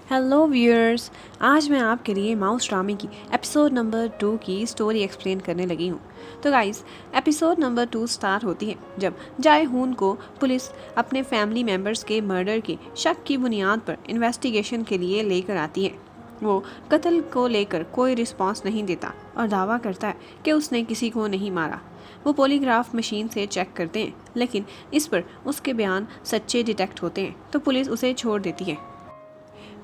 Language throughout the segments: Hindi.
Hello viewers. आज मैं आपके लिए माउस ड्रामे की एपिसोड नंबर 2 की स्टोरी एक्सप्लेन करने लगी हूँ। तो गाइस, एपिसोड नंबर 2 स्टार्ट होती है जब जाए हून को पुलिस अपने फैमिली मेम्बर्स के मर्डर के शक की बुनियाद पर इन्वेस्टिगेशन के लिए लेकर आती है। वो कत्ल को लेकर कोई रिस्पांस नहीं देता और दावा करता है कि उसने किसी को नहीं मारा। वो पॉलीग्राफ मशीन से चेक करते हैं, लेकिन इस पर उसके बयान सच्चे डिटेक्ट होते हैं, तो पुलिस उसे छोड़ देती है।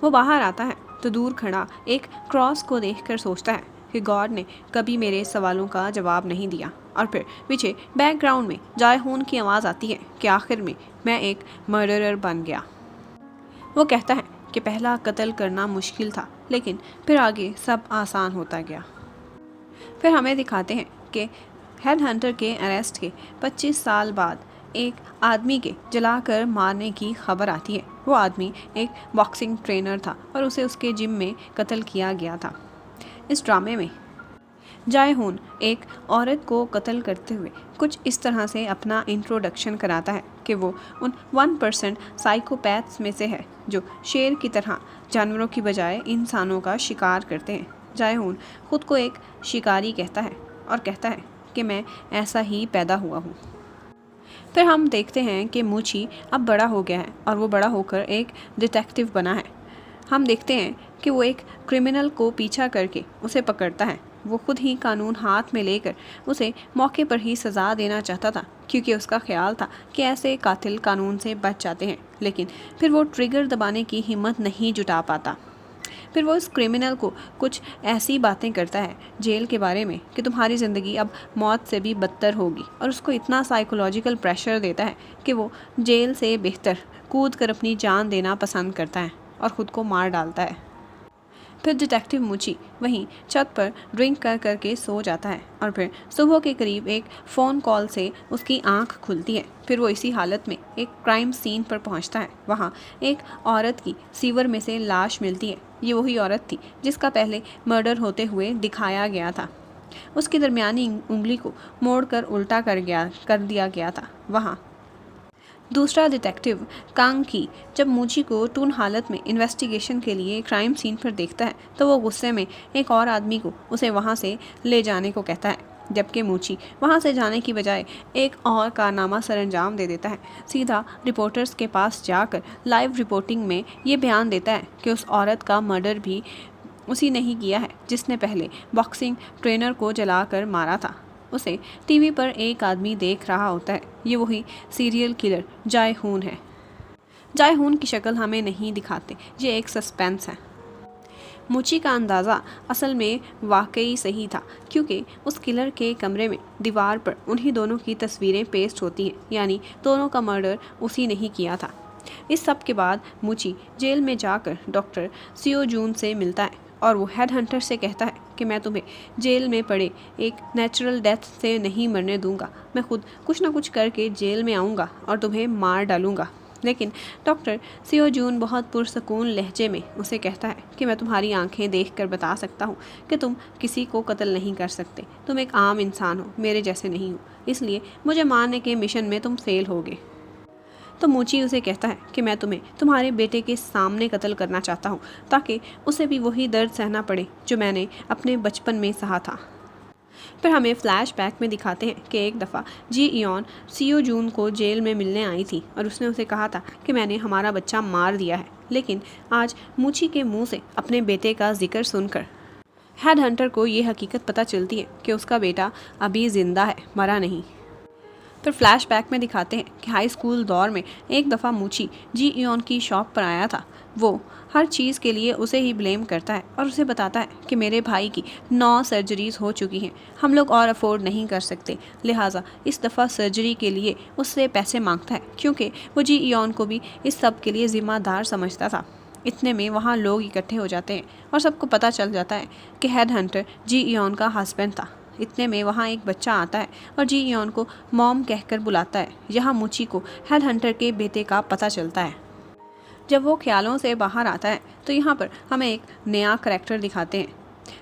वो बाहर आता है तो दूर खड़ा एक क्रॉस को देखकर सोचता है कि गॉड ने कभी मेरे सवालों का जवाब नहीं दिया। और फिर पीछे बैकग्राउंड में जाए हून की आवाज़ आती है कि आखिर में मैं एक मर्डरर बन गया। वो कहता है कि पहला कत्ल करना मुश्किल था, लेकिन फिर आगे सब आसान होता गया। फिर हमें दिखाते हैं कि हेड हंटर के अरेस्ट के 25 साल बाद एक आदमी के जलाकर मारने की खबर आती है। वो आदमी एक बॉक्सिंग ट्रेनर था और उसे उसके जिम में कत्ल किया गया था। इस ड्रामे में जाए हून एक औरत को कत्ल करते हुए कुछ इस तरह से अपना इंट्रोडक्शन कराता है कि वो उन 1% साइकोपैथ्स में से है जो शेर की तरह जानवरों की बजाय इंसानों का शिकार करते हैं। जाए हून खुद को एक शिकारी कहता है और कहता है कि मैं ऐसा ही पैदा हुआ हूँ। फिर हम देखते हैं कि मूची अब बड़ा हो गया है और वो बड़ा होकर एक डिटेक्टिव बना है। हम देखते हैं कि वो एक क्रिमिनल को पीछा करके उसे पकड़ता है। वो खुद ही कानून हाथ में लेकर उसे मौके पर ही सज़ा देना चाहता था, क्योंकि उसका ख्याल था कि ऐसे कातिल कानून से बच जाते हैं, लेकिन फिर वो ट्रिगर दबाने की हिम्मत नहीं जुटा पाता। फिर वो इस क्रिमिनल को कुछ ऐसी बातें करता है जेल के बारे में कि तुम्हारी ज़िंदगी अब मौत से भी बदतर होगी, और उसको इतना साइकोलॉजिकल प्रेशर देता है कि वो जेल से बेहतर कूद कर अपनी जान देना पसंद करता है और ख़ुद को मार डालता है। फिर डिटेक्टिव मूची वहीं छत पर ड्रिंक कर करके सो जाता है और फिर सुबह के करीब एक फ़ोन कॉल से उसकी आंख खुलती है। फिर वो इसी हालत में एक क्राइम सीन पर पहुंचता है। वहां एक औरत की सीवर में से लाश मिलती है। ये वही औरत थी जिसका पहले मर्डर होते हुए दिखाया गया था। उसकी दरमियानी उंगली को मोड़कर उल्टा कर दिया गया था। वहाँ दूसरा डिटेक्टिव कांग की जब मूची को टून हालत में इन्वेस्टिगेशन के लिए क्राइम सीन पर देखता है तो वो गुस्से में एक और आदमी को उसे वहाँ से ले जाने को कहता है, जबकि मूची वहाँ से जाने की बजाय एक और कारनामा सरंजाम दे देता है। सीधा रिपोर्टर्स के पास जाकर लाइव रिपोर्टिंग में ये बयान देता है कि उस औरत का मर्डर भी उसी ने ही किया है जिसने पहले बॉक्सिंग ट्रेनर को जलाकर मारा था। उसे टीवी पर एक आदमी देख रहा होता है। ये वही सीरियल किलर जाए हून है। जाए हून की शक्ल हमें नहीं दिखाते, ये एक सस्पेंस है। मूची का अंदाज़ा असल में वाकई सही था, क्योंकि उस किलर के कमरे में दीवार पर उन्हीं दोनों की तस्वीरें पेस्ट होती हैं, यानी दोनों का मर्डर उसी ने ही किया था। इस सब के बाद मूची जेल में जाकर डॉक्टर सियो जून से मिलता है और वो हेड हंटर से कहता है कि मैं तुम्हें जेल में पड़े एक नेचुरल डेथ से नहीं मरने दूंगा। मैं खुद कुछ ना कुछ करके जेल में आऊँगा और तुम्हें मार डालूँगा। लेकिन डॉक्टर सियो जून बहुत पुरसकून लहजे में उसे कहता है कि मैं तुम्हारी आंखें देखकर बता सकता हूँ कि तुम किसी को कत्ल नहीं कर सकते। तुम एक आम इंसान हो, मेरे जैसे नहीं हो, इसलिए मुझे मारने के मिशन में तुम फेल होगे। तो मूची उसे कहता है कि मैं तुम्हें तुम्हारे बेटे के सामने कत्ल करना चाहता हूँ, ताकि उसे भी वही दर्द सहना पड़े जो मैंने अपने बचपन में सहा था। फिर हमें फ्लैशबैक में दिखाते हैं कि एक दफ़ा जी इयॉन सियो जून को जेल में मिलने आई थी और उसने उसे कहा था कि मैंने हमारा बच्चा मार दिया है। लेकिन आज मूची के मुंह से अपने बेटे का जिक्र सुनकर हेड हंटर को ये हकीकत पता चलती है कि उसका बेटा अभी ज़िंदा है, मरा नहीं। फिर फ्लैशबैक में दिखाते हैं कि हाई स्कूल दौर में एक दफ़ा मूची जी इयॉन की शॉप पर आया था। वो हर चीज़ के लिए उसे ही ब्लेम करता है और उसे बताता है कि मेरे भाई की 9 सर्जरीज हो चुकी हैं, हम लोग और अफोर्ड नहीं कर सकते, लिहाजा इस दफ़ा सर्जरी के लिए उससे पैसे मांगता है, क्योंकि वो जी इयॉन को भी इस सब के लिए ज़िम्मेदार समझता था। इतने में वहाँ लोग इकट्ठे हो जाते हैं और सबको पता चल जाता है कि हेड हंटर जी इयॉन का हस्बैंड था। इतने में वहाँ एक बच्चा आता है और जी इयॉन को मॉम कहकर बुलाता है। यहाँ मूची को हेड हंटर के बेटे का पता चलता है। जब वो ख्यालों से बाहर आता है तो यहाँ पर हमें एक नया करैक्टर दिखाते हैं।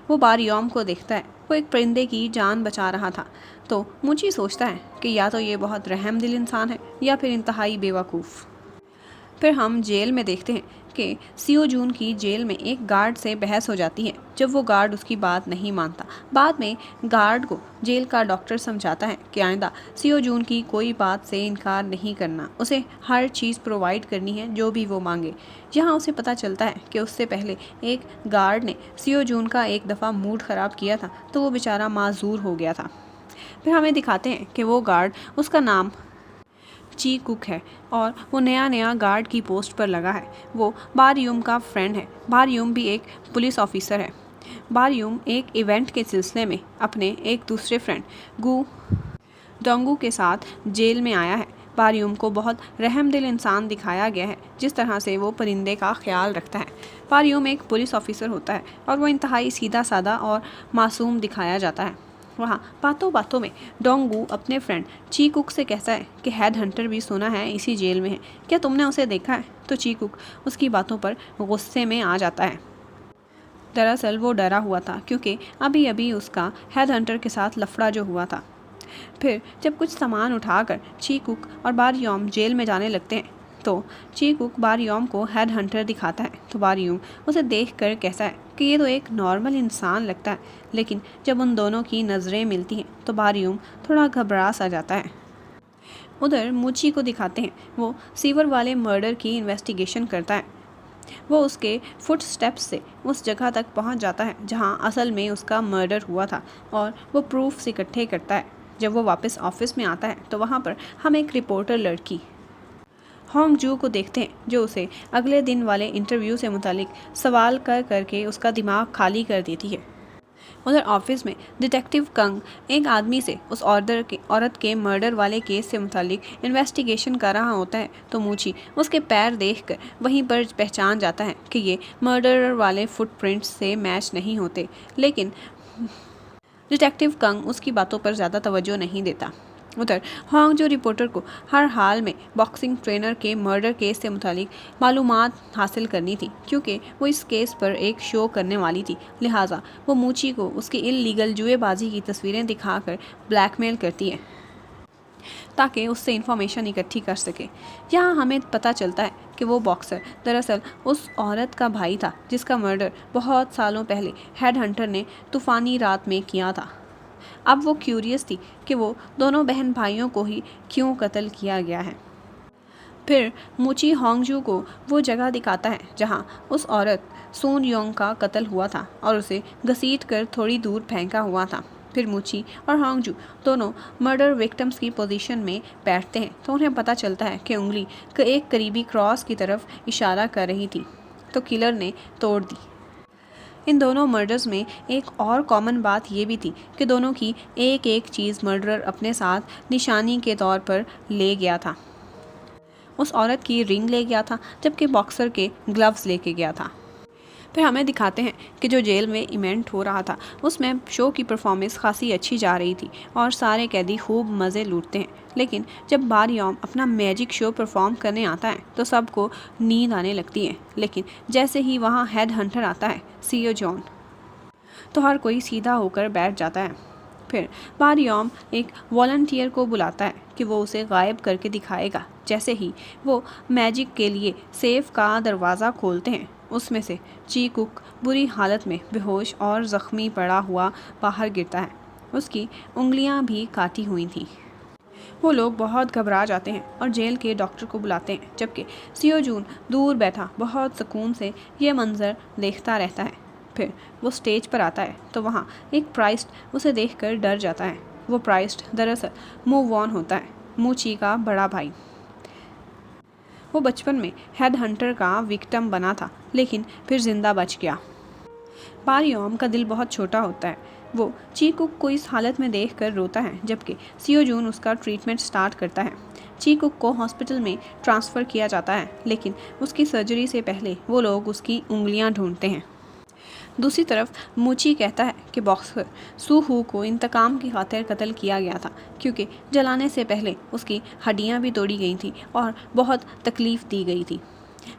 वो बारियोम को देखता है। वो एक परिंदे की जान बचा रहा था। तो मूची सोचता है कि या तो ये बहुत रहमदिल इंसान है या फिर इंतहाई बेवकूफ़। फिर हम जेल में देखते हैं कि सियो जून की जेल में एक गार्ड से बहस हो जाती है जब वो गार्ड उसकी बात नहीं मानता। बाद में गार्ड को जेल का डॉक्टर समझाता है कि आइंदा सियो जून की कोई बात से इनकार नहीं करना, उसे हर चीज़ प्रोवाइड करनी है जो भी वो मांगे। यहाँ उसे पता चलता है कि उससे पहले एक गार्ड ने सियो जून का एक दफ़ा मूड ख़राब किया था तो वो बेचारा माजूर हो गया था। फिर हमें दिखाते हैं कि वो गार्ड, उसका नाम ची कुक है और वो नया गार्ड की पोस्ट पर लगा है। वो बारयूम का फ्रेंड है। बारयूम भी एक पुलिस ऑफिसर है। बारयूम एक इवेंट के सिलसिले में अपने एक दूसरे फ्रेंड गू डोंगू के साथ जेल में आया है। बारयूम को बहुत रहमदिल इंसान दिखाया गया है, जिस तरह से वो परिंदे का ख्याल रखता है। बारयूम एक पुलिस ऑफिसर होता है और वो इंतहाई सीधा साधा और मासूम दिखाया जाता है। वहाँ बातों बातों में डोंगू अपने फ्रेंड ची कुक से कहता है कि हेड हंटर भी सुना है इसी जेल में है, क्या तुमने उसे देखा है? तो ची कुक उसकी बातों पर गुस्से में आ जाता है। दरअसल वो डरा हुआ था क्योंकि अभी अभी उसका हेड हंटर के साथ लफड़ा जो हुआ था। फिर जब कुछ सामान उठाकर ची कुक और बारयूम जेल में जाने लगते हैं तो ची कुक बारयूम को हेड हंटर दिखाता है। तो बारयूम उसे देखकर कहता है कि ये तो एक नॉर्मल इंसान लगता है, लेकिन जब उन दोनों की नज़रें मिलती हैं तो बारयूम थोड़ा घबरा सा जाता है। उधर मूची को दिखाते हैं, वो सीवर वाले मर्डर की इन्वेस्टिगेशन करता है। वो उसके फुट स्टेप्स से उस जगह तक पहुंच जाता है जहां असल में उसका मर्डर हुआ था और वो प्रूफ्स इकट्ठे करता है। जब वो वापस ऑफिस में आता है तो वहाँ पर हम एक रिपोर्टर लड़की होंग जू को देखते हैं जो उसे अगले दिन वाले इंटरव्यू से मुतालिक सवाल कर करके उसका दिमाग खाली कर देती है। उधर ऑफिस में डिटेक्टिव कंग एक आदमी से उस औरत के मर्डर वाले केस से मुतालिक इन्वेस्टिगेशन कर रहा होता है तो मूची उसके पैर देखकर वहीं पर पहचान जाता है कि ये मर्डर वाले फुटप्रिंट्स से मैच नहीं होते, लेकिन डिटेक्टिव कंग उसकी बातों पर ज़्यादा तवज्जो नहीं देता। उधर होंग जो रिपोर्टर को हर हाल में बॉक्सिंग ट्रेनर के मर्डर केस से मुतालिक मालूमात हासिल करनी थी क्योंकि वो इस केस पर एक शो करने वाली थी, लिहाजा वो मूची को उसकी इल्लीगल जुएबाजी की तस्वीरें दिखाकर ब्लैकमेल करती है ताकि उससे इंफॉर्मेशन इकट्ठी कर सके। यहाँ हमें पता चलता है कि वो बॉक्सर दरअसल उस औरत का भाई था जिसका मर्डर बहुत सालों पहले हेड हंटर ने तूफ़ानी रात में किया था। अब वो क्यूरियस थी कि वो दोनों बहन भाइयों को ही क्यों कत्ल किया गया है। फिर मूची होंगजू को वो जगह दिखाता है जहाँ उस औरत सोन योंग का कत्ल हुआ था और उसे घसीट कर थोड़ी दूर फेंका हुआ था। फिर मूची और होंगजू दोनों मर्डर विक्टिम्स की पोजीशन में बैठते हैं तो उन्हें पता चलता है कि उंगली एक करीबी क्रॉस की तरफ इशारा कर रही थी तो किलर ने तोड़ दी। इन दोनों मर्डर्स में एक और कॉमन बात ये भी थी कि दोनों की एक एक चीज़ मर्डरर अपने साथ निशानी के तौर पर ले गया था। उस औरत की रिंग ले गया था जबकि बॉक्सर के ग्लव्स लेके गया था। फिर हमें दिखाते हैं कि जो जेल में इवेंट हो रहा था उसमें शो की परफॉर्मेंस खासी अच्छी जा रही थी और सारे कैदी खूब मज़े लूटते हैं, लेकिन जब बारयूम अपना मैजिक शो परफॉर्म करने आता है तो सबको नींद आने लगती है। लेकिन जैसे ही वहाँ हेड हंटर आता है सियो जॉन तो हर कोई सीधा होकर बैठ जाता है। फिर बारयूम एक वॉलंटियर को बुलाता है कि वो उसे गायब करके दिखाएगा। जैसे ही वो मैजिक के लिए सेफ का दरवाज़ा खोलते हैं उसमें से ची कुक बुरी हालत में बेहोश और ज़ख्मी पड़ा हुआ बाहर गिरता है। उसकी उंगलियां भी काटी हुई थीं। वो लोग बहुत घबरा जाते हैं और जेल के डॉक्टर को बुलाते हैं जबकि सियो जून दूर बैठा बहुत सुकून से ये मंजर देखता रहता है। फिर वो स्टेज पर आता है तो वहाँ एक प्राइस्ट उसे देखकर डर जाता है। वो प्राइस्ट दरअसल मूव ऑन होता है, मूची का बड़ा भाई। वो बचपन में हेड हंटर का विक्टिम बना था लेकिन फिर जिंदा बच गया। बारयूम का दिल बहुत छोटा होता है। वो ची कुक को इस हालत में देखकर रोता है जबकि सियो जून उसका ट्रीटमेंट स्टार्ट करता है। ची कुक को हॉस्पिटल में ट्रांसफ़र किया जाता है लेकिन उसकी सर्जरी से पहले वो लोग उसकी उंगलियां ढूंढते हैं। दूसरी तरफ मूची कहता है कि बॉक्सर सू हू को इंतकाम की खातिर कत्ल किया गया था क्योंकि जलाने से पहले उसकी हड्डियां भी तोड़ी गई थी और बहुत तकलीफ़ दी गई थी।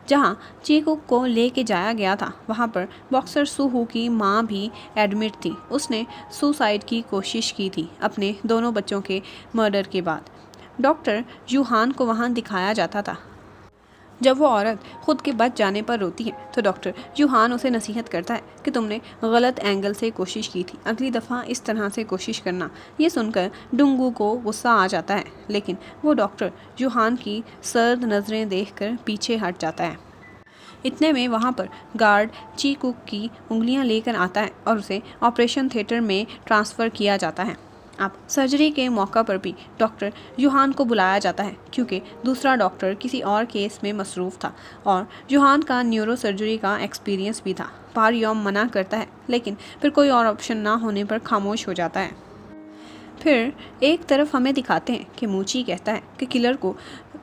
जहां ची कुक को लेके जाया गया था वहां पर बॉक्सर सू हू की मां भी एडमिट थी। उसने सुसाइड की कोशिश की थी अपने दोनों बच्चों के मर्डर के बाद। डॉक्टर यूहान को वहां दिखाया जाता था जब वो औरत खुद के बच जाने पर रोती है तो डॉक्टर यूहान उसे नसीहत करता है कि तुमने गलत एंगल से कोशिश की थी, अगली दफ़ा इस तरह से कोशिश करना। ये सुनकर डुंगू को गुस्सा आ जाता है, लेकिन वो डॉक्टर यूहान की सर्द नज़रें देखकर पीछे हट जाता है। इतने में वहाँ पर गार्ड ची कुक की उंगलियाँ लेकर आता है और उसे ऑपरेशन थिएटर में ट्रांसफ़र किया जाता है। अब सर्जरी के मौका पर भी डॉक्टर यूहान को बुलाया जाता है क्योंकि दूसरा डॉक्टर किसी और केस में मसरूफ़ था और यूहान का न्यूरो सर्जरी का एक्सपीरियंस भी था। पारियोम मना करता है, लेकिन फिर कोई और ऑप्शन ना होने पर खामोश हो जाता है। फिर एक तरफ हमें दिखाते हैं कि मूची कहता है कि किलर को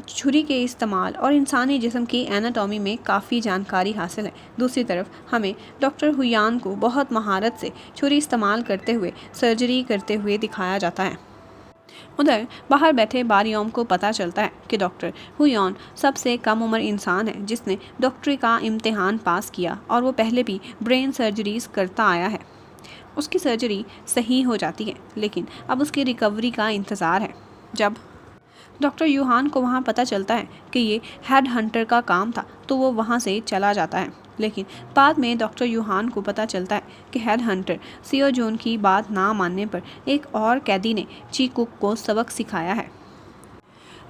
छुरी के इस्तेमाल और इंसानी जिस्म की एनाटॉमी में काफ़ी जानकारी हासिल है। दूसरी तरफ हमें डॉक्टर हुयान को बहुत महारत से छुरी इस्तेमाल करते हुए सर्जरी करते हुए दिखाया जाता है। उधर बाहर बैठे बारियोम को पता चलता है कि डॉक्टर हुयान सबसे कम उम्र इंसान है जिसने डॉक्टरी का इम्तिहान पास किया और वो पहले भी ब्रेन सर्जरीज करता आया है। उसकी सर्जरी सही हो जाती है, लेकिन अब उसकी रिकवरी का इंतज़ार है। जब डॉक्टर यूहान को वहाँ पता चलता है कि ये हेड हंटर का काम था तो वो वहाँ से चला जाता है, लेकिन बाद में डॉक्टर यूहान को पता चलता है कि हेड हंटर सियो जोन की बात ना मानने पर एक और कैदी ने ची कुक को सबक सिखाया है।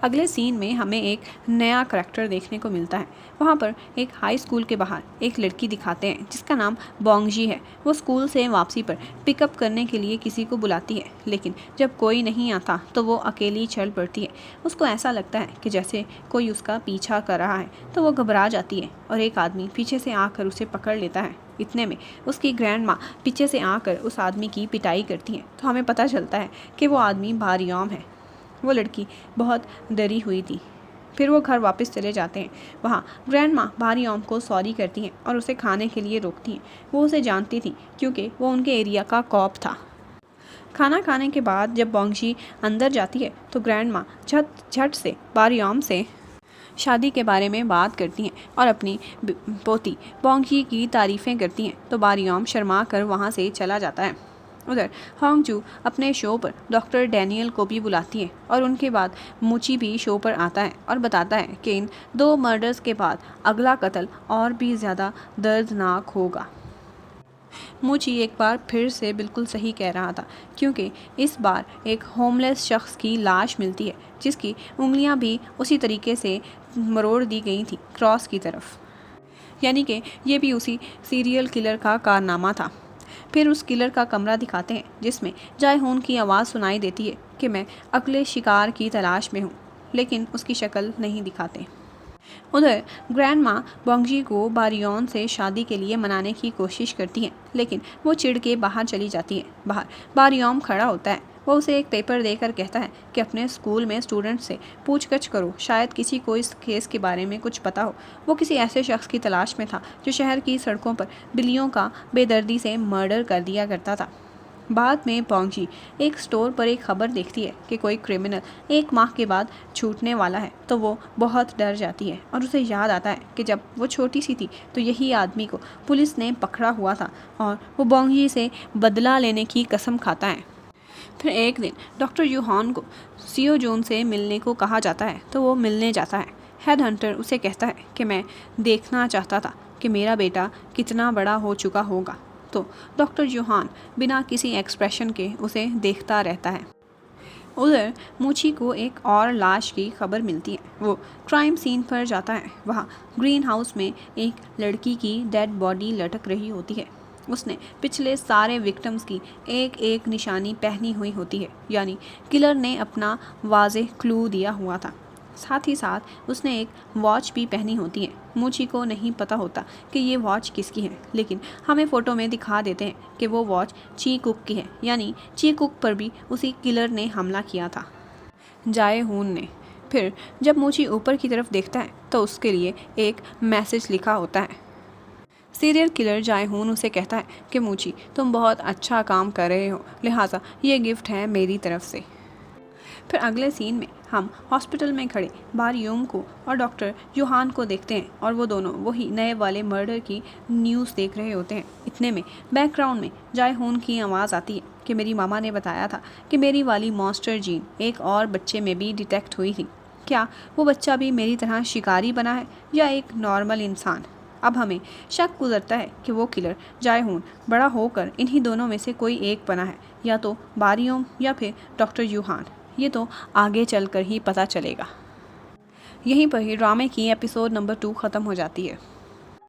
अगले सीन में हमें एक नया करैक्टर देखने को मिलता है। वहाँ पर एक हाई स्कूल के बाहर एक लड़की दिखाते हैं जिसका नाम बोंगजी है। वो स्कूल से वापसी पर पिकअप करने के लिए किसी को बुलाती है, लेकिन जब कोई नहीं आता तो वो अकेली चल पड़ती है। उसको ऐसा लगता है कि जैसे कोई उसका पीछा कर रहा है, तो वो घबरा जाती है और एक आदमी पीछे से आकर उसे पकड़ लेता है। इतने में उसकी ग्रैंड माँ पीछे से आकर उस आदमी की पिटाई करती है, तो हमें पता चलता है कि वो आदमी बारियोम है। वो लड़की बहुत डरी हुई थी। फिर वो घर वापस चले जाते हैं। वहाँ ग्रैंड माँ बारियोम को सॉरी करती हैं और उसे खाने के लिए रोकती हैं। वो उसे जानती थी क्योंकि वो उनके एरिया का कॉप था। खाना खाने के बाद जब बोंगजी अंदर जाती है तो ग्रैंड माँ झट से बारियोम से शादी के बारे में बात करती हैं और अपनी पोती बोंगजी की तारीफ़ें करती हैं, तो बारियोम शर्मा कर वहाँ से चला जाता है। उधर होंगजू अपने शो पर डॉक्टर डैनियल को भी बुलाती है और उनके बाद मूची भी शो पर आता है और बताता है कि इन 2 मर्डर्स के बाद अगला कत्ल और भी ज़्यादा दर्दनाक होगा। मूची एक बार फिर से बिल्कुल सही कह रहा था, क्योंकि इस बार एक होमलेस शख्स की लाश मिलती है जिसकी उंगलियां भी उसी तरीके से मरोड़ दी गई थी क्रॉस की तरफ, यानी कि ये भी उसी सीरियल किलर का कारनामा था। फिर उस किलर का कमरा दिखाते हैं जिसमें जायहून की आवाज़ सुनाई देती है कि मैं अगले शिकार की तलाश में हूँ, लेकिन उसकी शक्ल नहीं दिखाते। उधर ग्रैंड माँ बोंगजी को बारियोन से शादी के लिए मनाने की कोशिश करती है, लेकिन वो चिढ़ के बाहर चली जाती है। बाहर बारियोम खड़ा होता है। वो उसे एक पेपर देकर कहता है कि अपने स्कूल में स्टूडेंट से पूछगछ करो, शायद किसी को इस केस के बारे में कुछ पता हो। वो किसी ऐसे शख्स की तलाश में था जो शहर की सड़कों पर बिल्लियों का बेदर्दी से मर्डर कर दिया करता था। बाद में बोंगजी एक स्टोर पर एक खबर देखती है कि कोई क्रिमिनल 1 माह के बाद छूटने वाला है, तो वो बहुत डर जाती है और उसे याद आता है कि जब वो छोटी सी थी तो यही आदमी को पुलिस ने पकड़ा हुआ था और वो बोंगजी से बदला लेने की कसम खाता है। फिर एक दिन डॉक्टर यूहान को सियो जोन से मिलने को कहा जाता है, तो वो मिलने जाता है। हेड हंटर उसे कहता है कि मैं देखना चाहता था कि मेरा बेटा कितना बड़ा हो चुका होगा, तो डॉक्टर यूहान बिना किसी एक्सप्रेशन के उसे देखता रहता है। उधर मूची को एक और लाश की खबर मिलती है। वो क्राइम सीन पर जाता है। वहाँ ग्रीन हाउस में एक लड़की की डेड बॉडी लटक रही होती है। उसने पिछले सारे विक्टिम्स की एक एक निशानी पहनी हुई होती है, यानी किलर ने अपना वाज़ेह क्लू दिया हुआ था। साथ ही साथ उसने एक वॉच भी पहनी होती है। मूची को नहीं पता होता कि ये वॉच किसकी है, लेकिन हमें फ़ोटो में दिखा देते हैं कि वो वॉच ची कुक की है, यानी ची कुक पर भी उसी किलर ने हमला किया था, जायहून ने। फिर जब मूची ऊपर की तरफ देखता है तो उसके लिए एक मैसेज लिखा होता है। सीरियल किलर जायहून उसे कहता है कि मूची तुम बहुत अच्छा काम कर रहे हो, लिहाजा ये गिफ्ट है मेरी तरफ से। फिर अगले सीन में हम हॉस्पिटल में खड़े बारियोम को और डॉक्टर यूहान को देखते हैं और वो दोनों वही नए वाले मर्डर की न्यूज़ देख रहे होते हैं। इतने में बैकग्राउंड में जायहून की आवाज़ आती है कि मेरी मामा ने बताया था कि मेरी वाली मॉन्स्टर जीन एक और बच्चे में भी डिटेक्ट हुई थी। क्या वो बच्चा भी मेरी तरह शिकारी बना है या एक नॉर्मल इंसान? अब हमें शक गुजरता है कि वो किलर जायहून बड़ा होकर इन्हीं दोनों में से कोई एक बना है, या तो बारियोम या फिर डॉक्टर यूहान। ये तो आगे चलकर ही पता चलेगा। यहीं पर ही ड्रामे की एपिसोड नंबर 2 ख़त्म हो जाती है।